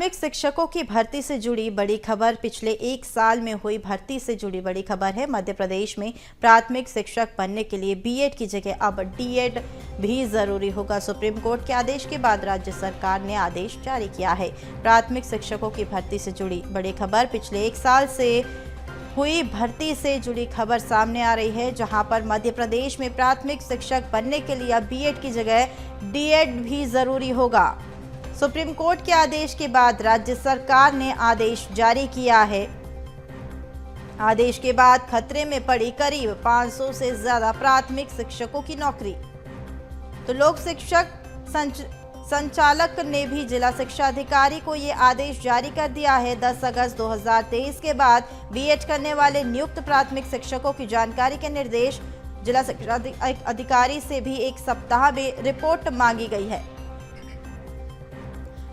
प्राथमिक शिक्षकों की भर्ती से जुड़ी बड़ी खबर। पिछले एक साल में हुई भर्ती से जुड़ी बड़ी खबर है। मध्य प्रदेश में प्राथमिक शिक्षक बनने के लिए बीएड की जगह अब डीएड भी जरूरी होगा। सुप्रीम कोर्ट के आदेश के बाद राज्य सरकार ने आदेश जारी किया है। प्राथमिक शिक्षकों की भर्ती से जुड़ी बड़ी खबर। पिछले एक साल से हुई भर्ती से जुड़ी खबर सामने आ रही है, जहां पर मध्य प्रदेश में प्राथमिक शिक्षक बनने के लिए अब बीएड की जगह डीएड भी जरूरी होगा। सुप्रीम कोर्ट के आदेश के बाद राज्य सरकार ने आदेश जारी किया है। आदेश के बाद खतरे में पड़ी करीब 500 से ज्यादा प्राथमिक शिक्षकों की नौकरी। तो लोक शिक्षक संचालक ने भी जिला शिक्षा अधिकारी को ये आदेश जारी कर दिया है। 10 अगस्त 2023 के बाद बीएड करने वाले नियुक्त प्राथमिक शिक्षकों की जानकारी के निर्देश। जिला शिक्षा अधिकारी से भी एक सप्ताह में रिपोर्ट मांगी गई है।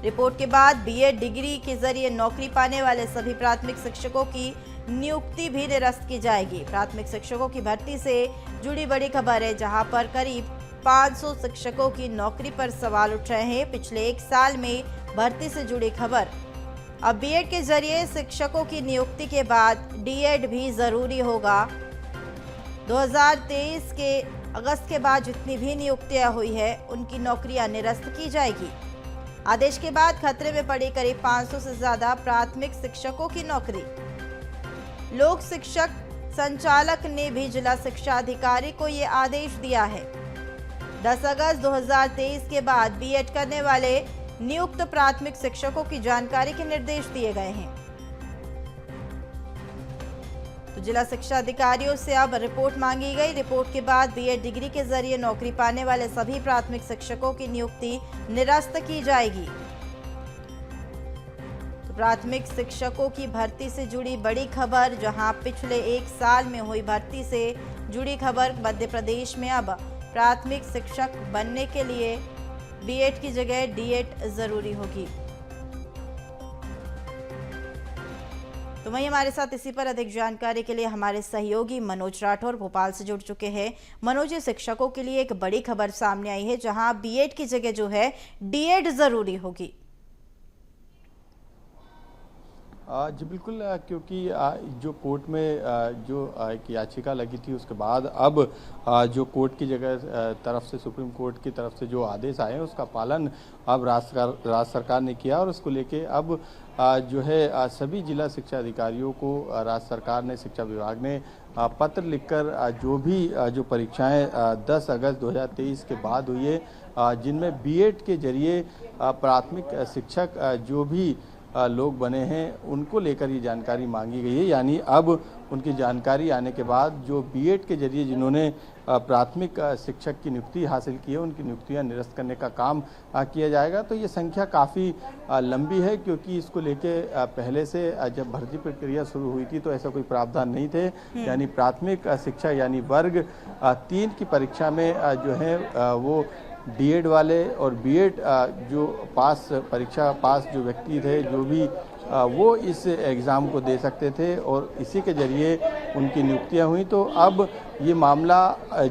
रिपोर्ट के बाद बीएड डिग्री के जरिए नौकरी पाने वाले सभी प्राथमिक शिक्षकों की नियुक्ति भी निरस्त की जाएगी। प्राथमिक शिक्षकों की भर्ती से जुड़ी बड़ी खबर है, जहां पर करीब 500 शिक्षकों की नौकरी पर सवाल उठ रहे हैं। पिछले एक साल में भर्ती से जुड़ी खबर। अब बीएड के जरिए शिक्षकों की नियुक्ति के बाद डीएड भी जरूरी होगा। 2023 के अगस्त के बाद जितनी भी नियुक्तियां हुई है, उनकी नौकरियां निरस्त की जाएगी। आदेश के बाद खतरे में पड़ी करीब 500 से ज्यादा प्राथमिक शिक्षकों की नौकरी। लोक शिक्षक संचालक ने भी जिला शिक्षा अधिकारी को ये आदेश दिया है। 10 अगस्त 2023 के बाद बीएड करने वाले नियुक्त प्राथमिक शिक्षकों की जानकारी के निर्देश दिए गए हैं। तो जिला शिक्षा अधिकारियों से अब रिपोर्ट मांगी गई। रिपोर्ट के बाद बीएड डिग्री के जरिए नौकरी पाने वाले सभी प्राथमिक शिक्षकों की नियुक्ति निरस्त की जाएगी। तो प्राथमिक शिक्षकों की भर्ती से जुड़ी बड़ी खबर, जहां पिछले एक साल में हुई भर्ती से जुड़ी खबर। मध्य प्रदेश में अब प्राथमिक शिक्षक बनने के लिए बीएड की जगह डीएड जरूरी होगी। तो वहीं हमारे साथ इसी पर अधिक जानकारी के लिए हमारे सहयोगी मनोज राठौर भोपाल से जुड़ चुके हैं। मनोज, शिक्षकों के लिए एक बड़ी खबर सामने आई है, जहां बीएड की जगह जो है डीएड जरूरी होगी। जी बिल्कुल, क्योंकि जो कोर्ट में जो एक याचिका लगी थी, उसके बाद अब जो कोर्ट की जगह तरफ से सुप्रीम कोर्ट की तरफ से जो आदेश आए हैं, उसका पालन अब राज्य सरकार ने किया और उसको लेके अब जो है सभी जिला शिक्षा अधिकारियों को राज्य सरकार ने, शिक्षा विभाग ने पत्र लिखकर जो परीक्षाएं 10 अगस्त 2023 के बाद हुई है, जिनमें बीएड के जरिए प्राथमिक शिक्षक जो भी लोग बने हैं, उनको लेकर ये जानकारी मांगी गई है। यानी अब उनकी जानकारी आने के बाद जो बीएड के जरिए जिन्होंने प्राथमिक शिक्षक की नियुक्ति हासिल की है, उनकी नियुक्तियां निरस्त करने का काम किया जाएगा। तो ये संख्या काफ़ी लंबी है, क्योंकि इसको लेके पहले से जब भर्ती प्रक्रिया शुरू हुई थी तो ऐसा कोई प्रावधान नहीं थे। यानी प्राथमिक शिक्षा यानी वर्ग 3 की परीक्षा में जो है वो डीएड वाले और बीएड जो परीक्षा पास जो व्यक्ति थे, जो भी वो इस एग्ज़ाम को दे सकते थे और इसी के ज़रिए उनकी नियुक्तियां हुई। तो अब ये मामला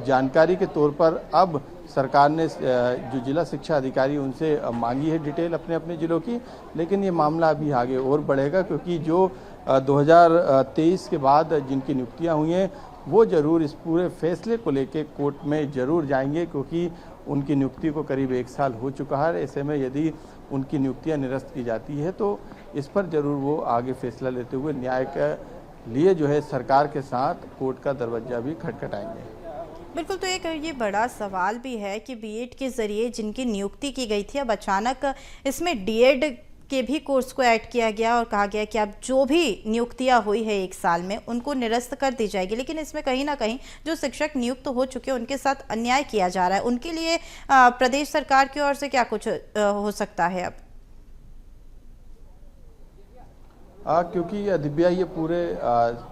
जानकारी के तौर पर अब सरकार ने जो जिला शिक्षा अधिकारी उनसे मांगी है डिटेल अपने अपने ज़िलों की, लेकिन ये मामला अभी आगे और बढ़ेगा, क्योंकि जो 2023 के बाद जिनकी नियुक्तियाँ हुई हैं, वो ज़रूर इस पूरे फैसले को लेके कोर्ट में ज़रूर जाएंगे, क्योंकि उनकी नियुक्ति को करीब 1 साल हो चुका है। ऐसे में यदि उनकी नियुक्तियां निरस्त की जाती है तो इस पर जरूर वो आगे फैसला लेते हुए न्याय के लिए जो है सरकार के साथ कोर्ट का दरवाजा भी खटखटाएंगे। बिल्कुल, तो एक ये बड़ा सवाल भी है कि बीएड के जरिए जिनकी नियुक्ति की गई थी, अब अचानक इसमें डीएड के भी कोर्स को ऐड किया गया और कहा गया कि अब जो भी नियुक्तियां हुई है एक साल में, उनको निरस्त कर दी जाएगी। लेकिन इसमें कहीं ना कहीं जो शिक्षक नियुक्त हो चुके हैं, उनके साथ अन्याय किया जा रहा है। उनके लिए प्रदेश सरकार की ओर से क्या कुछ हो सकता है अब? क्योंकि दिव्या, ये पूरे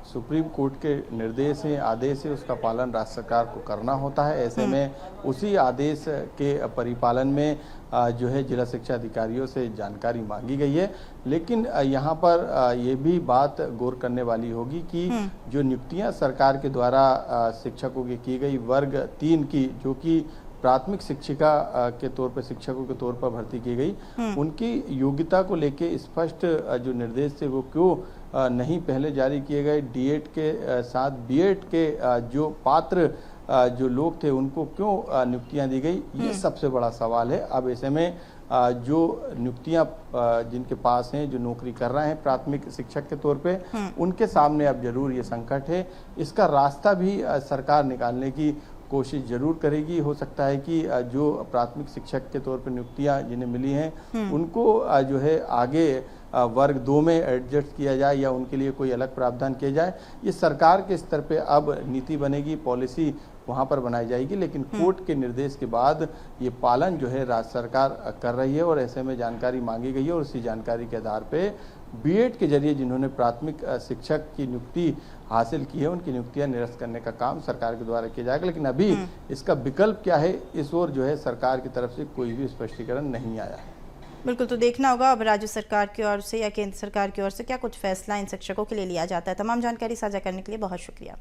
सुप्रीम कोर्ट के निर्देश हैं, आदेश है, उसका पालन राज्य सरकार को करना होता है। ऐसे में उसी आदेश के परिपालन में जो है जिला शिक्षा अधिकारियों से जानकारी मांगी गई है। लेकिन यहाँ पर ये भी बात गौर करने वाली होगी कि जो नियुक्तियाँ सरकार के द्वारा शिक्षकों की गई वर्ग 3 की, जो कि प्राथमिक शिक्षिका के तौर पर, शिक्षकों के तौर पर भर्ती की गई, उनकी योग्यता को लेके स्पष्ट जो निर्देश थे वो क्यों नहीं पहले जारी किए गए। डीएड के साथ बीएड के जो पात्र जो लोग थे उनको क्यों नियुक्तियां दी गई, ये सबसे बड़ा सवाल है। अब ऐसे में जो नियुक्तियां जिनके पास हैं, जो नौकरी कर रहे हैं प्राथमिक शिक्षक के तौर पे, उनके सामने अब जरूर ये संकट है। इसका रास्ता भी सरकार निकालने की कोशिश जरूर करेगी। हो सकता है कि जो प्राथमिक शिक्षक के तौर पर नियुक्तियां जिन्हें मिली हैं उनको जो है आगे वर्ग 2 में एडजस्ट किया जाए या उनके लिए कोई अलग प्रावधान किया जाए। ये सरकार के स्तर पे अब नीति बनेगी, पॉलिसी वहाँ पर बनाई जाएगी, लेकिन कोर्ट के निर्देश के बाद ये पालन जो है राज्य सरकार कर रही है और ऐसे में जानकारी मांगी गई है और उसी जानकारी के आधार पे बीएड के जरिए जिन्होंने प्राथमिक शिक्षक की नियुक्ति हासिल की है उनकी नियुक्तियां निरस्त करने का काम सरकार के द्वारा किया जाएगा। लेकिन अभी इसका विकल्प क्या है, इस ओर जो है सरकार की तरफ से कोई भी स्पष्टीकरण नहीं आया है। बिल्कुल, तो देखना होगा अब राज्य सरकार की ओर से या केंद्र सरकार की ओर से क्या कुछ फैसला इन शिक्षकों के लिए लिया जाता है। तमाम जानकारी साझा करने के लिए बहुत शुक्रिया।